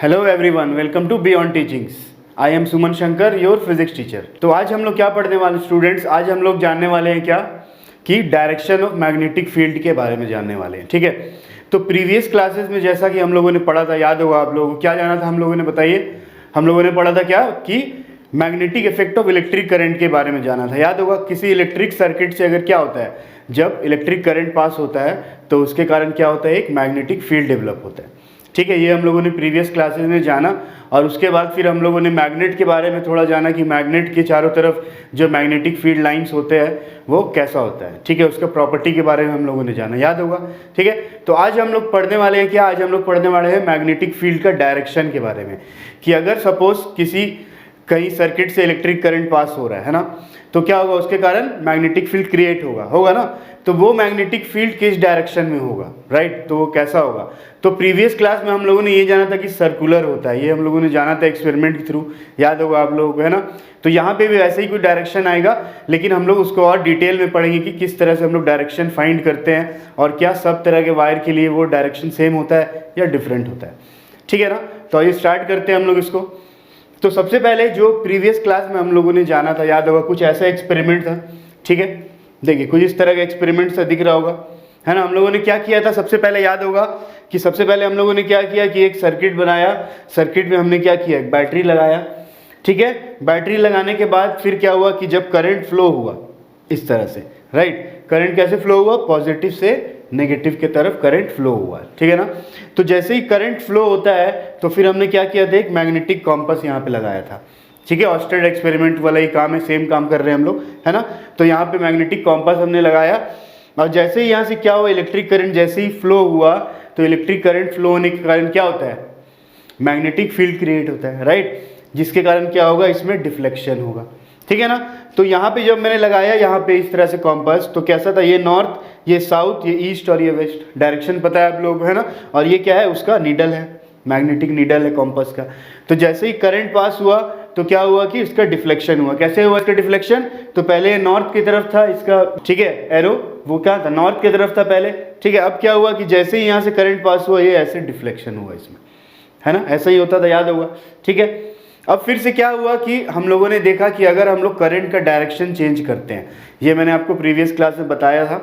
Hello everyone, welcome to beyond teachings. I am Suman Shankar, your physics teacher. तो आज हम लोग क्या पढ़ने वाले स्टूडेंट्स, आज हम लोग जानने वाले हैं क्या कि डायरेक्शन ऑफ मैग्नेटिक फील्ड के बारे में जानने वाले हैं। ठीक है, तो प्रीवियस क्लासेस में जैसा कि हम लोगों ने पढ़ा था, याद होगा आप लोगों को, क्या जाना था हम लोगों ने, बताइए। हम लोगों ने पढ़ा था क्या कि magnetic effect of electric current के बारे में जाना था। याद होगा, किसी इलेक्ट्रिक सर्किट से अगर क्या होता है, जब इलेक्ट्रिक करंट पास होता है तो उसके कारण क्या होता है, एक मैग्नेटिक फील्ड डेवलप होता है। ठीक है, ये हम लोगों ने प्रीवियस क्लासेस में जाना। और उसके बाद फिर हम लोगों ने मैग्नेट के बारे में थोड़ा जाना कि मैग्नेट के चारों तरफ जो मैग्नेटिक फील्ड लाइंस होते हैं वो कैसा होता है। ठीक है, उसका प्रॉपर्टी के बारे में हम लोगों ने जाना, याद होगा। ठीक है, तो आज हम लोग पढ़ने वाले हैं क्या, आज हम लोग पढ़ने वाले हैं मैग्नेटिक फील्ड का डायरेक्शन के बारे में। कि अगर सपोज किसी कहीं सर्किट से इलेक्ट्रिक करंट पास हो रहा है ना, तो क्या होगा, उसके कारण मैग्नेटिक फील्ड क्रिएट होगा ना। तो वो मैग्नेटिक फील्ड किस डायरेक्शन में होगा, राइट, तो वो कैसा होगा। तो प्रीवियस क्लास में हम लोगों ने ये जाना था कि सर्कुलर होता है, ये हम लोगों ने जाना था एक्सपेरिमेंट के थ्रू, याद होगा आप लोगों को, है ना। तो यहाँ पे भी वैसे ही कोई डायरेक्शन आएगा, लेकिन हम लोग उसको और डिटेल में पढ़ेंगे कि किस तरह से हम लोग डायरेक्शन फाइंड करते हैं और क्या सब तरह के वायर के लिए वो डायरेक्शन सेम होता है या डिफरेंट होता है। ठीक है ना, तो आइए स्टार्ट करते हैं हम लोग इसको। तो सबसे पहले जो प्रीवियस क्लास में हम लोगों ने जाना था, याद होगा, कुछ ऐसा एक्सपेरिमेंट था। ठीक है, देखिए कुछ इस तरह का एक्सपेरिमेंट सा दिख रहा होगा, है ना। हम लोगों ने क्या किया था, सबसे पहले याद होगा कि सबसे पहले हम लोगों ने क्या किया कि एक सर्किट बनाया। सर्किट में हमने क्या किया, एक बैटरी लगाया। ठीक है, बैटरी लगाने के बाद फिर क्या हुआ कि जब करंट फ्लो हुआ इस तरह से, राइट, करंट कैसे फ्लो हुआ, पॉजिटिव से नेगेटिव की तरफ करंट फ्लो हुआ। ठीक है ना, तो जैसे ही करंट फ्लो होता है तो फिर हमने क्या किया था, एक मैग्नेटिक कॉम्पस यहाँ पे लगाया था। ठीक है, ऑस्टेड एक्सपेरिमेंट वाला ही काम है, सेम काम कर रहे हैं हम लोग, है ना। तो यहाँ पे मैग्नेटिक कॉम्पस हमने लगाया और जैसे ही यहाँ से क्या हुआ, इलेक्ट्रिक करंट जैसे ही फ्लो हुआ तो इलेक्ट्रिक करंट फ्लो होने के कारण क्या होता है, मैग्नेटिक फील्ड क्रिएट होता है, राइट, जिसके कारण क्या होगा, इसमें डिफ्लेक्शन होगा। ठीक है ना, तो यहाँ पे जब मैंने लगाया यहाँ पे इस तरह से कॉम्पस, तो कैसा था, ये नॉर्थ, ये साउथ, ये ईस्ट और ये वेस्ट, डायरेक्शन पता है आप लोगों को, है ना। और ये क्या है, उसका नीडल है, मैग्नेटिक नीडल है कॉम्पस का। तो जैसे ही करंट पास हुआ तो क्या हुआ कि इसका डिफ्लेक्शन हुआ। कैसे हुआ इसका डिफ्लेक्शन, तो पहले नॉर्थ की तरफ था इसका, ठीक है, एरो वो क्या था, नॉर्थ की तरफ था पहले। ठीक है, अब क्या हुआ कि जैसे ही यहाँ से करंट पास हुआ ये ऐसे डिफ्लेक्शन हुआ इसमें, है ना, ऐसा ही होता था, याद होगा। ठीक है, अब फिर से क्या हुआ कि हम लोगों ने देखा कि अगर हम लोग करंट का डायरेक्शन चेंज करते हैं, ये मैंने आपको प्रीवियस क्लास में बताया था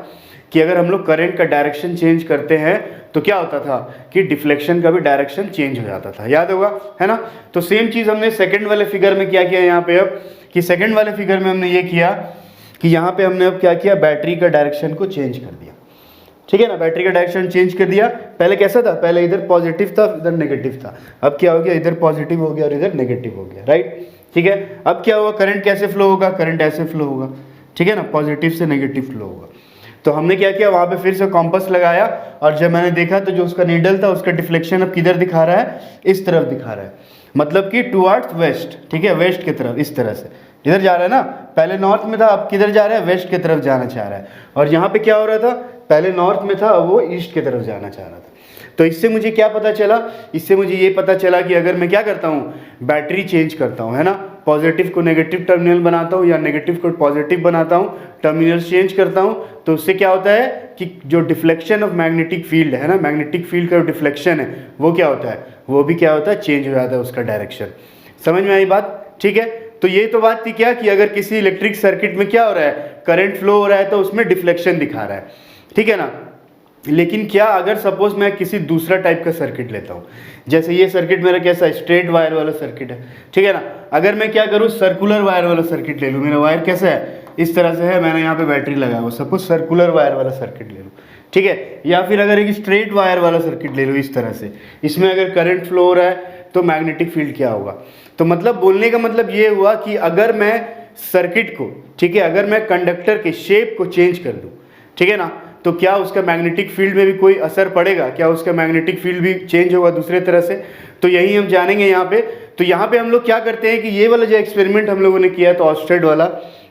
कि अगर हम लोग करंट का डायरेक्शन चेंज करते हैं तो क्या होता था कि डिफ्लेक्शन का भी डायरेक्शन चेंज हो जाता था, याद होगा, है ना। तो सेम चीज़ हमने सेकंड वाले फिगर में क्या किया यहाँ पे, अब कि सेकंड वाले फिगर में हमने ये किया कि यहाँ पे हमने अब क्या किया, बैटरी का डायरेक्शन को चेंज कर दिया। ठीक है ना, बैटरी का डायरेक्शन चेंज कर दिया। पहले कैसा था, पहले इधर पॉजिटिव था इधर नेगेटिव था, अब क्या हो गया, इधर पॉजिटिव हो गया और इधर नेगेटिव हो गया, राइट। ठीक है, अब क्या हुआ, करंट कैसे फ्लो होगा, करंट ऐसे फ्लो होगा। ठीक है ना, पॉजिटिव से नेगेटिव फ्लो होगा। तो हमने क्या किया, वहाँ पे फिर से कॉम्पस लगाया और जब मैंने देखा तो जो उसका नीडल था उसका डिफ्लेक्शन अब किधर दिखा रहा है, इस तरफ दिखा रहा है, मतलब कि टुवर्ड्स वेस्ट। ठीक है, वेस्ट की तरफ, इस तरह से इधर जा रहा है ना, पहले नॉर्थ में था अब किधर जा रहा है, वेस्ट की तरफ जाना चाह रहा है। और यहाँ पे क्या हो रहा था, पहले नॉर्थ में था अब वो ईस्ट की तरफ जाना चाह रहा था। तो इससे मुझे क्या पता चला, इससे मुझे ये पता चला कि अगर मैं क्या करता हूँ, बैटरी चेंज करता हूँ, है ना, पॉजिटिव को नेगेटिव टर्मिनल बनाता हूँ या नेगेटिव को पॉजिटिव बनाता हूँ, टर्मिनल चेंज करता हूँ, तो उससे क्या होता है कि जो डिफ्लेक्शन ऑफ मैग्नेटिक फील्ड है ना, मैग्नेटिक फील्ड का जो डिफ्लेक्शन है वो क्या होता है, वो भी क्या होता है, चेंज हो जाता है उसका डायरेक्शन। समझ में आई बात। ठीक है, तो ये तो बात थी क्या कि अगर किसी इलेक्ट्रिक सर्किट में क्या हो रहा है, करंट फ्लो हो रहा है तो उसमें डिफ्लेक्शन दिखा रहा है। ठीक है ना, लेकिन क्या अगर सपोज मैं किसी दूसरा टाइप का सर्किट लेता हूँ, जैसे ये सर्किट मेरा कैसा है, स्ट्रेट वायर वाला सर्किट है। ठीक है ना, अगर मैं क्या करूँ, सर्कुलर वायर वाला सर्किट ले लूँ, मेरा वायर कैसा है, इस तरह से है, मैंने यहाँ पे बैटरी लगाया हुआ, सपोज सर्कुलर वायर वाला सर्किट ले लूँ। ठीक है, या फिर अगर एक स्ट्रेट वायर वाला सर्किट ले लूँ इस तरह से, इसमें अगर करंट फ्लो हो रहा है तो मैग्नेटिक फील्ड क्या होगा। तो मतलब बोलने का मतलब ये हुआ कि अगर मैं सर्किट को, ठीक है, अगर मैं कंडक्टर के शेप को चेंज कर दूँ, ठीक है ना, तो क्या उसका मैग्नेटिक फील्ड में भी कोई असर पड़ेगा, क्या उसका मैग्नेटिक फील्ड भी चेंज होगा दूसरे तरह से। तो यही हम जानेंगे यहाँ पे। तो यहाँ पे हम लोग क्या करते हैं कि ये वाला जो एक्सपेरिमेंट हम लोगों ने किया तो ऑस्टेड वाला,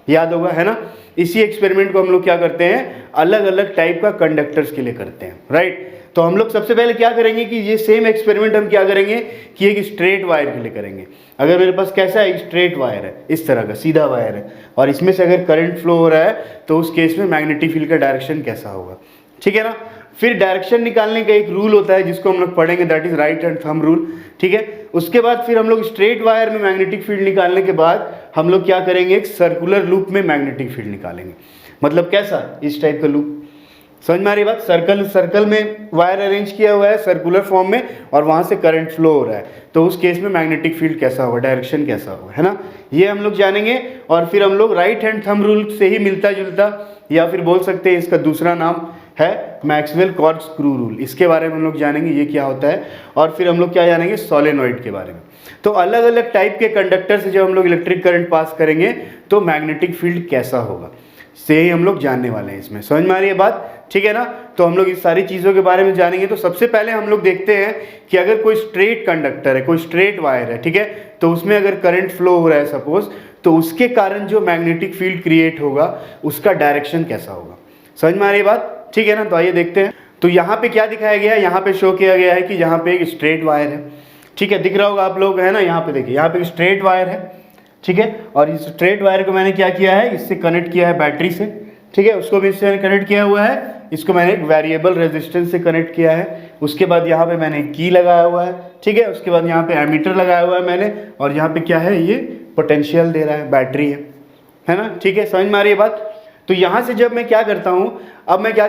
याद होगा, है ना, इसी एक्सपेरिमेंट को हम लोग क्या करते हैं, अलग अलग टाइप का कंडक्टर्स के लिए करते हैं, राइट। तो हम लोग सबसे पहले क्या करेंगे कि ये सेम एक्सपेरिमेंट हम क्या करेंगे कि एक स्ट्रेट वायर के लिए करेंगे। अगर मेरे पास कैसा है, स्ट्रेट वायर है, इस तरह का सीधा वायर है, और इसमें से अगर करंट फ्लो हो रहा है तो उस केस में मैग्नेटिक फील्ड का डायरेक्शन कैसा होगा। ठीक है ना, फिर डायरेक्शन निकालने का एक रूल होता है जिसको हम लोग पढ़ेंगे, that is right hand thumb rule, ठीक है। उसके बाद फिर हम लोग स्ट्रेट वायर में मैग्नेटिक फील्ड निकालने के बाद हम लोग क्या करेंगे, एक सर्कुलर लूप में मैग्नेटिक फील्ड निकालेंगे। मतलब कैसा, इस टाइप का लूप, समझ में आ रही बात। सर्कल में वायर अरेंज किया हुआ है सर्कुलर फॉर्म में और वहाँ से करंट फ्लो हो रहा है, तो उस केस में मैग्नेटिक फील्ड कैसा होगा, डायरेक्शन कैसा होगा, है ना, ये हम लोग जानेंगे। और फिर हम लोग राइट हैंड थंब रूल से ही मिलता जुलता, या फिर बोल सकते हैं इसका दूसरा नाम है मैक्सवेल कॉर्कस्क्रू रूल, इसके बारे में हम लोग जानेंगे ये क्या होता है। और फिर हम लोग क्या जानेंगे, सोलेनॉइड के बारे में। तो अलग अलग टाइप के कंडक्टर से जब हम लोग इलेक्ट्रिक करंट पास करेंगे तो मैग्नेटिक फील्ड कैसा होगा, से ही हम लोग जानने वाले हैं इसमें। समझ में आ रही है बात, ठीक है ना। तो हम लोग इस सारी चीज़ों के बारे में जानेंगे। तो सबसे पहले हम लोग देखते हैं कि अगर कोई स्ट्रेट कंडक्टर है, कोई स्ट्रेट वायर है, ठीक है, तो उसमें अगर करंट फ्लो हो रहा है सपोज, तो उसके कारण जो मैग्नेटिक फील्ड क्रिएट होगा उसका डायरेक्शन कैसा होगा। समझ में आ रही है बात, ठीक है ना। तो आइए देखते हैं। तो यहाँ पे क्या दिखाया गया है, यहाँ पे शो किया गया है कि यहाँ पे एक स्ट्रेट वायर है, ठीक है, दिख रहा होगा आप लोग, है ना। यहाँ पे देखिए, यहाँ पे एक स्ट्रेट वायर है, ठीक है, और इस स्ट्रेट वायर को मैंने क्या किया है, इससे कनेक्ट किया है बैटरी से, ठीक है, उसको भी इससे कनेक्ट किया हुआ है। इसको मैंने एक वेरिएबल रेजिस्टेंस से कनेक्ट किया है। उसके बाद यहाँ पे मैंने की लगाया हुआ है, ठीक है, उसके बाद यहाँ पे एमीटर लगाया हुआ है मैंने, और यहाँ पे क्या है, ये पोटेंशियल दे रहा है, बैटरी है ना, ठीक है। समझ में आ रही है बात। तो यहाँ से जब मैं क्या करता हूँ, अब मैं क्या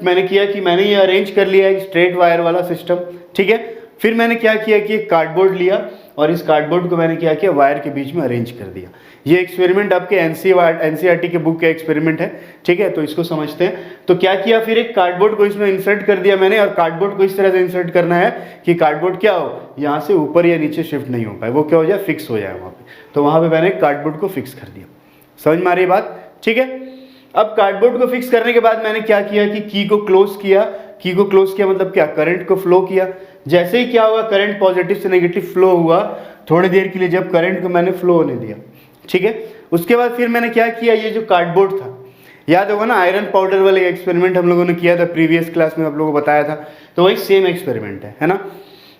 मैंने किया कि मैंने ये अरेंज कर लिया है स्ट्रेट वायर वाला सिस्टम, ठीक है। फिर मैंने क्या किया कि एक कार्डबोर्ड लिया और इस कार्डबोर्ड को मैंने क्या किया, वायर के बीच में अरेंज कर दिया। ये एक्सपेरिमेंट आपके एनसीईआरटी के बुक का एक्सपेरिमेंट है, ठीक है, तो इसको समझते हैं। तो क्या किया, फिर एक कार्डबोर्ड को इसमें इंसर्ट कर दिया मैंने, और कार्डबोर्ड को इस तरह से इंसर्ट करना है कि कार्डबोर्ड क्या हो, यहाँ से ऊपर या नीचे शिफ्ट नहीं हो पाए, वो क्या हो जाए, फिक्स हो जाए वहाँ पे। तो वहाँ पे मैंने कार्डबोर्ड को फिक्स कर दिया। समझ में आ रही बात, ठीक है। अब कार्डबोर्ड को फिक्स करने के बाद मैंने क्या किया कि की को क्लोज किया। की को क्लोज किया मतलब क्या, करंट को फ्लो किया। जैसे ही क्या हुआ, करंट पॉजिटिव से नेगेटिव फ्लो हुआ थोड़ी देर के लिए, जब करंट को मैंने फ्लो होने दिया, ठीक है। उसके बाद फिर मैंने क्या किया, ये जो कार्डबोर्ड था, याद होगा ना, आयरन पाउडर वाले एक्सपेरिमेंट हम लोगों ने किया था प्रीवियस क्लास में, आप लोगों को बताया था, तो वही सेम एक्सपेरिमेंट है ना।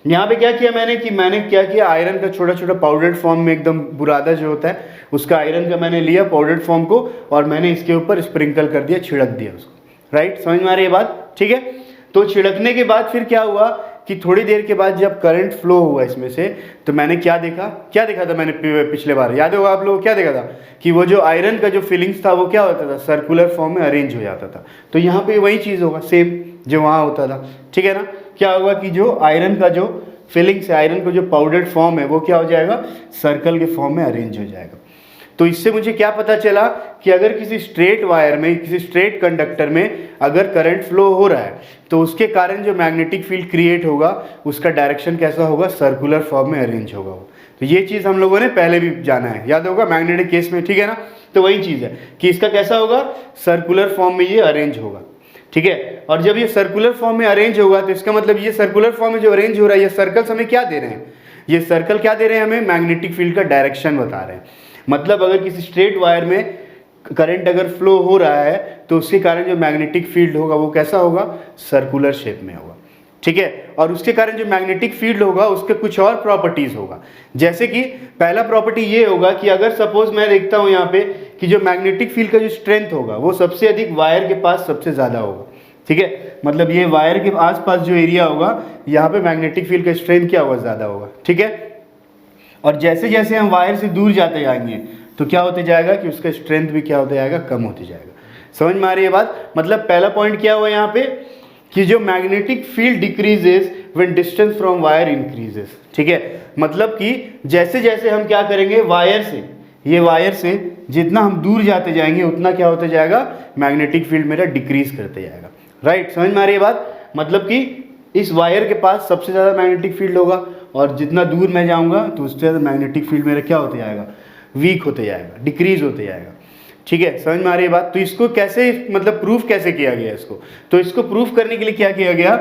यहाँ पे क्या किया मैंने क्या किया, आयरन का छोटा छोटा पाउडर्ड फॉर्म में, एकदम बुरादा जो होता है उसका आयरन का मैंने लिया पाउडर्ड फॉर्म को, और मैंने इसके ऊपर स्प्रिंकल कर दिया, छिड़क दिया उसको। राइट, समझ में आ रही है बात, ठीक है। तो छिड़कने के बाद फिर क्या हुआ कि थोड़ी देर के बाद जब करंट फ्लो हुआ इसमें से, तो मैंने क्या देखा था मैंने पिछले बार, याद होगा आप लोगों को, क्या देखा था कि वो जो आयरन का जो फिलिंग्स था वो क्या होता था, सर्कुलर फॉर्म में अरेंज हो जाता था। तो यहाँ पे वही चीज़ होगा सेम जो वहाँ होता था, ठीक है ना। क्या होगा कि जो आयरन का जो फिलिंग्स है, आयरन का जो पाउडर्ड फॉर्म है, वो क्या हो जाएगा, सर्कल के फॉर्म में अरेंज हो जाएगा। तो इससे मुझे क्या पता चला कि अगर किसी स्ट्रेट वायर में, किसी स्ट्रेट कंडक्टर में अगर करंट फ्लो हो रहा है तो उसके कारण जो मैग्नेटिक फील्ड क्रिएट होगा उसका डायरेक्शन कैसा होगा, सर्कुलर फॉर्म में अरेंज होगा। तो ये चीज़ हम लोगों ने पहले भी जाना है, याद होगा मैग्नेटिक केस में, ठीक है ना। तो वही चीज़ है कि इसका कैसा होगा, सर्कुलर फॉर्म में ये अरेंज होगा, ठीक है। और जब ये सर्कुलर फॉर्म में अरेंज होगा तो इसका मतलब ये सर्कुलर फॉर्म में जो अरेंज हो रहा है, ये सर्कल्स हमें क्या दे रहे हैं, ये सर्कल क्या दे रहे हैं हमें, मैग्नेटिक फील्ड का डायरेक्शन बता रहे हैं। मतलब अगर किसी स्ट्रेट वायर में करंट अगर फ्लो हो रहा है तो उसके कारण जो मैग्नेटिक फील्ड होगा वो कैसा होगा, सर्कुलर शेप में होगा, ठीक है। और उसके कारण जो मैग्नेटिक फील्ड होगा उसके कुछ और प्रॉपर्टीज होगा। जैसे कि पहला प्रॉपर्टी ये होगा कि अगर सपोज मैं देखता हूँ यहाँ पे कि जो मैग्नेटिक फील्ड का जो स्ट्रेंथ होगा वो सबसे अधिक वायर के पास सबसे ज़्यादा होगा, ठीक है। मतलब ये वायर के आसपास जो एरिया होगा यहाँ पे मैग्नेटिक फील्ड का स्ट्रेंथ क्या होगा, ज़्यादा होगा, ठीक है। और जैसे जैसे हम वायर से दूर जाते जाएंगे तो क्या होते जाएगा कि उसका स्ट्रेंथ भी क्या होता जाएगा, कम होते जाएगा। समझ में आ रही है बात। मतलब पहला पॉइंट क्या हुआ यहाँ पे कि जो magnetic field decreases when distance from wire increases, ठीक है। मतलब कि जैसे जैसे हम क्या करेंगे, वायर से जितना हम दूर जाते जाएंगे उतना क्या होता जाएगा, मैग्नेटिक फील्ड मेरा डिक्रीज करते जाएगा। राइट, समझ में आ रही है बात। मतलब कि इस वायर के पास सबसे ज़्यादा मैग्नेटिक फील्ड होगा और जितना दूर मैं जाऊंगा तो उससे ज़्यादा मैग्नेटिक फील्ड मेरा क्या होते जाएगा, वीक होते जाएगा, डिक्रीज होते जाएगा, ठीक है। समझ में आ रही है बात। तो इसको कैसे, मतलब प्रूफ कैसे किया गया इसको, तो इसको प्रूफ करने के लिए क्या किया गया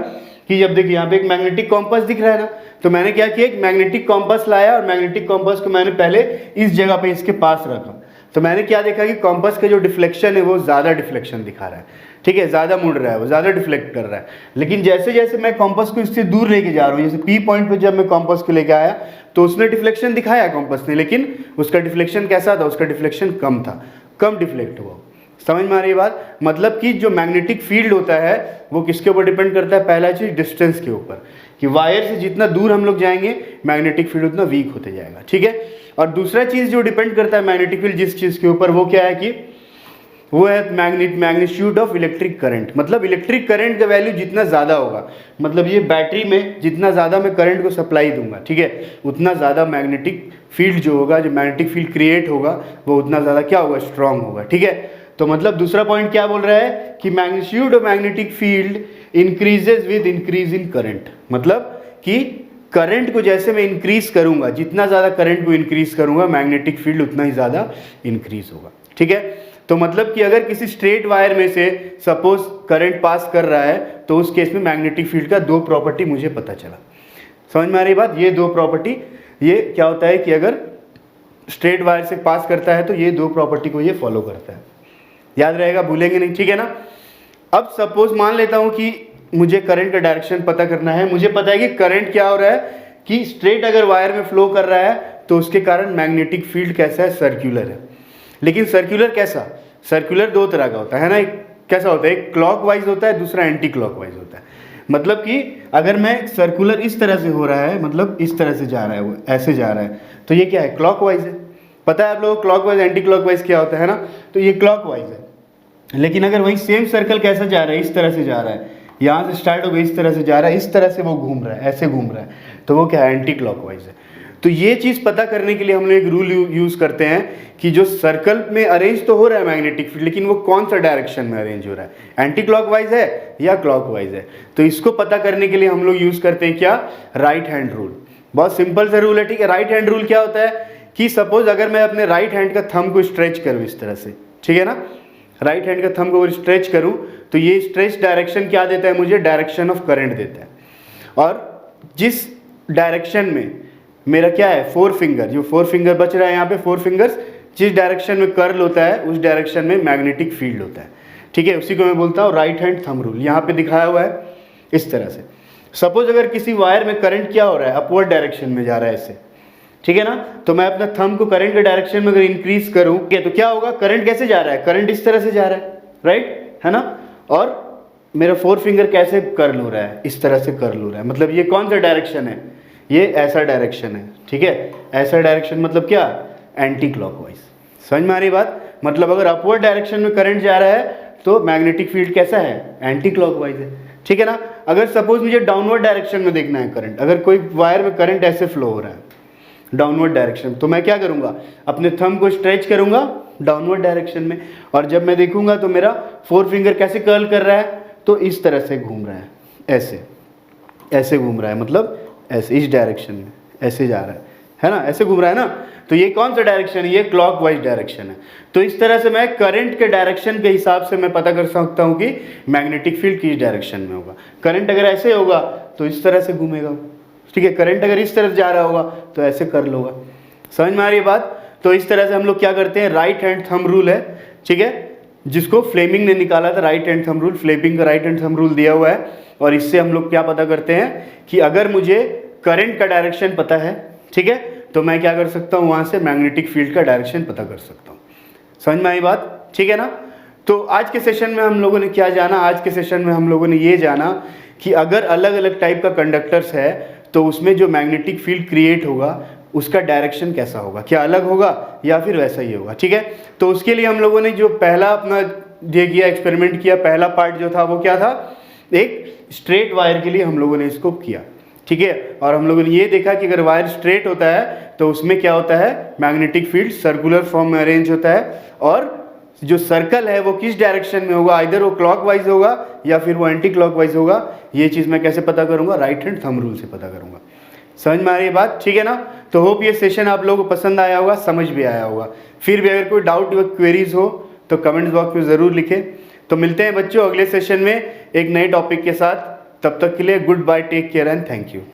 कि जब देखिए यहाँ पे एक मैग्नेटिक कॉम्पास दिख रहा है ना, तो मैंने क्या किया, एक मैग्नेटिक कॉम्पास लाया और मैग्नेटिक कॉम्पास को मैंने पहले इस जगह पे इसके पास रखा। तो मैंने क्या देखा कि कॉम्पास का जो डिफ्लेक्शन है वो ज़्यादा डिफ्लेक्शन दिखा रहा है, ठीक है, ज़्यादा मुड़ रहा है, वो ज़्यादा डिफ्लेक्ट कर रहा है। लेकिन जैसे जैसे मैं कॉम्पास को इससे दूर लेके जा रहा हूँ, जैसे पी पॉइंट पे जब मैं कॉम्पास को लेके आया तो उसने डिफ्लेक्शन दिखाया कॉम्पास ने, लेकिन उसका डिफ्लेक्शन कैसा था, उसका डिफ्लेक्शन कम था, कम डिफ्लेक्ट हुआ, समझ में आ रही है बात? मतलब कि जो मैग्नेटिक फील्ड होता है वो किसके ऊपर डिपेंड करता है? पहला चीज डिस्टेंस के ऊपर, कि वायर से जितना दूर हम लोग जाएंगे मैग्नेटिक फील्ड उतना वीक होते जाएगा, ठीक है। और दूसरा चीज जो डिपेंड करता है मैग्नेटिक फील्ड जिस चीज के ऊपर, वो क्या है कि वो है मैग्नीट्यूड ऑफ इलेक्ट्रिक करंट। मतलब इलेक्ट्रिक करंट का वैल्यू जितना ज़्यादा होगा, मतलब ये बैटरी में जितना ज़्यादा मैं करंट को सप्लाई दूंगा, ठीक है, उतना ज़्यादा मैग्नेटिक फील्ड जो होगा, जो मैग्नेटिक फील्ड क्रिएट होगा वो उतना ज़्यादा क्या होगा? स्ट्रांग होगा, ठीक है। तो मतलब दूसरा पॉइंट क्या बोल रहा है कि magnitude of magnetic field increases with increase in current. मतलब कि करंट को जैसे मैं इंक्रीज करूंगा, जितना ज़्यादा करंट को इंक्रीज करूंगा मैग्नेटिक फील्ड उतना ही ज़्यादा इंक्रीज होगा, ठीक है। तो मतलब कि अगर किसी स्ट्रेट वायर में से सपोज करंट पास कर रहा है तो उस केस में मैग्नेटिक फील्ड का दो प्रॉपर्टी मुझे पता चला। समझ में आ रही बात? ये दो प्रॉपर्टी, ये क्या होता है कि अगर स्ट्रेट वायर से पास करता है तो ये दो प्रॉपर्टी को ये फॉलो करता है। याद रहेगा, भूलेंगे नहीं, ठीक है ना। अब सपोज मान लेता हूं कि मुझे करंट का डायरेक्शन पता करना है। मुझे पता है कि करंट क्या हो रहा है कि स्ट्रेट अगर वायर में फ्लो कर रहा है तो उसके कारण मैग्नेटिक फील्ड कैसा है? सर्कुलर है। लेकिन सर्कुलर कैसा? सर्कुलर दो तरह का होता है ना। एक कैसा होता है? एक क्लॉकवाइज होता है, दूसरा एंटी क्लॉकवाइज होता है। मतलब कि अगर मैं सर्कुलर इस तरह से हो रहा है, मतलब इस तरह से जा रहा है, वो ऐसे जा रहा है, तो ये क्या है? क्लॉकवाइज है। पता है आप लोगों को क्लॉकवाइज एंटी क्लॉकवाइज क्या होता है ना? तो ये क्लॉकवाइज है। लेकिन अगर वही सेम सर्कल कैसा जा रहा है? इस तरह से जा रहा है, यहाँ से स्टार्ट हो गया, इस तरह से जा रहा है, इस तरह से वो घूम रहा है, ऐसे घूम रहा है, तो वो क्या है? एंटी क्लॉकवाइज है। तो ये चीज़ पता करने के लिए हम लोग एक रूल यूज़ करते हैं कि जो सर्कल में अरेंज तो हो रहा है मैग्नेटिक फील्ड, लेकिन वो कौन सा डायरेक्शन में अरेंज हो रहा है? एंटी क्लॉकवाइज है या क्लॉकवाइज है? तो इसको पता करने के लिए हम लोग यूज़ करते हैं क्या? Right hand rule. बहुत सिंपल सा रूल है, ठीक है। राइट हैंड रूल क्या होता है कि सपोज अगर मैं अपने राइट हैंड का थंब को स्ट्रेच करूँ इस तरह से, ठीक है ना, राइट हैंड का थंब को स्ट्रेच करूँ तो ये स्ट्रेच डायरेक्शन क्या देता है मुझे? डायरेक्शन ऑफ करंट देता है। और जिस डायरेक्शन में मेरा क्या है? फोर फिंगर, जो फोर फिंगर बच रहा है यहाँ पे, फोर फिंगर्स, जिस डायरेक्शन में कर्ल होता है उस डायरेक्शन में मैग्नेटिक फील्ड होता है, ठीक है। उसी को मैं बोलता हूँ राइट हैंड थंब रूल। यहाँ पे दिखाया हुआ है इस तरह से। सपोज अगर किसी वायर में करंट क्या हो रहा है? अपवर्ड डायरेक्शन में जा रहा है ऐसे, ठीक है ना। तो मैं अपना थंब को करंट के डायरेक्शन में अगर इंक्रीज करूँ तो क्या होगा? करंट कैसे जा रहा है? करंट इस तरह से जा रहा है, राइट है ना। और मेरा फोर फिंगर कैसे कर्ल हो रहा है? इस तरह से कर्ल हो रहा है। मतलब ये कौन सा डायरेक्शन है? ये ऐसा डायरेक्शन है, ठीक है। ऐसा डायरेक्शन मतलब क्या? Anti clockwise. समझ में आ रही बात? मतलब अगर अपवर्ड डायरेक्शन में करंट जा रहा है तो मैग्नेटिक फील्ड कैसा है? एंटी क्लॉकवाइज है, ठीक है ना। अगर सपोज मुझे डाउनवर्ड डायरेक्शन में देखना है करंट, अगर कोई वायर में करंट ऐसे फ्लो हो रहा है डाउनवर्ड डायरेक्शन, तो मैं क्या करूंगा? अपने थंब को स्ट्रेच करूंगा डाउनवर्ड डायरेक्शन में, और जब मैं देखूंगा तो मेरा फोर फिंगर कैसे कर्ल कर रहा है? तो इस तरह से घूम रहा है, ऐसे ऐसे घूम रहा है, मतलब ऐसे इस डायरेक्शन में ऐसे जा रहा है ना, ऐसे घूम रहा है ना। तो ये कौन सा डायरेक्शन है? ये क्लॉकवाइज डायरेक्शन है। तो इस तरह से मैं करंट के डायरेक्शन के हिसाब से मैं पता कर सकता हूँ कि मैग्नेटिक फील्ड किस डायरेक्शन में होगा। करंट अगर ऐसे होगा तो इस तरह से घूमेगा, ठीक है। करंट अगर इस तरफ जा रहा होगा तो ऐसे कर होगा। समझ में आ रही है बात? तो इस तरह से हम लोग क्या करते हैं? राइट हैंड थंब रूल है, ठीक है, जिसको फ्लेमिंग ने निकाला था। Right hand thumb rule, Fleming का राइट हैंड थंब रूल दिया हुआ है। और इससे हम लोग क्या पता करते हैं कि अगर मुझे करंट का डायरेक्शन पता है, ठीक है, तो मैं क्या कर सकता हूँ? वहाँ से मैग्नेटिक फील्ड का डायरेक्शन पता कर सकता हूँ। समझ में आई बात? ठीक है ना। तो आज के सेशन में हम लोगों ने क्या जाना? आज के सेशन में हम लोगों ने ये जाना कि अगर अलग अलग टाइप का कंडक्टर्स है तो उसमें जो मैग्नेटिक फील्ड क्रिएट होगा उसका डायरेक्शन कैसा होगा, क्या अलग होगा या फिर वैसा ही होगा, ठीक है। तो उसके लिए हम लोगों ने जो पहला अपना ये किया, एक्सपेरिमेंट किया, पहला पार्ट जो था वो क्या था? एक स्ट्रेट वायर के लिए हम लोगों ने इसको किया, ठीक है। और हम लोगों ने ये देखा कि अगर वायर स्ट्रेट होता है तो उसमें क्या होता है? मैग्नेटिक फील्ड सर्कुलर फॉर्म में अरेंज होता है, और जो सर्कल है वो किस डायरेक्शन में होगा? इधर वो क्लॉकवाइज होगा या फिर वो एंटी क्लॉकवाइज होगा। ये चीज़ मैं कैसे पता करूंगा? राइट हैंड थंब रूल से पता करूंगा। समझ में आ रही है बात? ठीक है ना। तो होप ये सेशन आप लोगों को पसंद आया होगा, समझ भी आया होगा। फिर भी अगर कोई डाउट या क्वेरीज हो तो कमेंट्स बॉक्स में ज़रूर लिखें। तो मिलते हैं बच्चों अगले सेशन में एक नए टॉपिक के साथ। तब तक के लिए good bye, take care and thank you.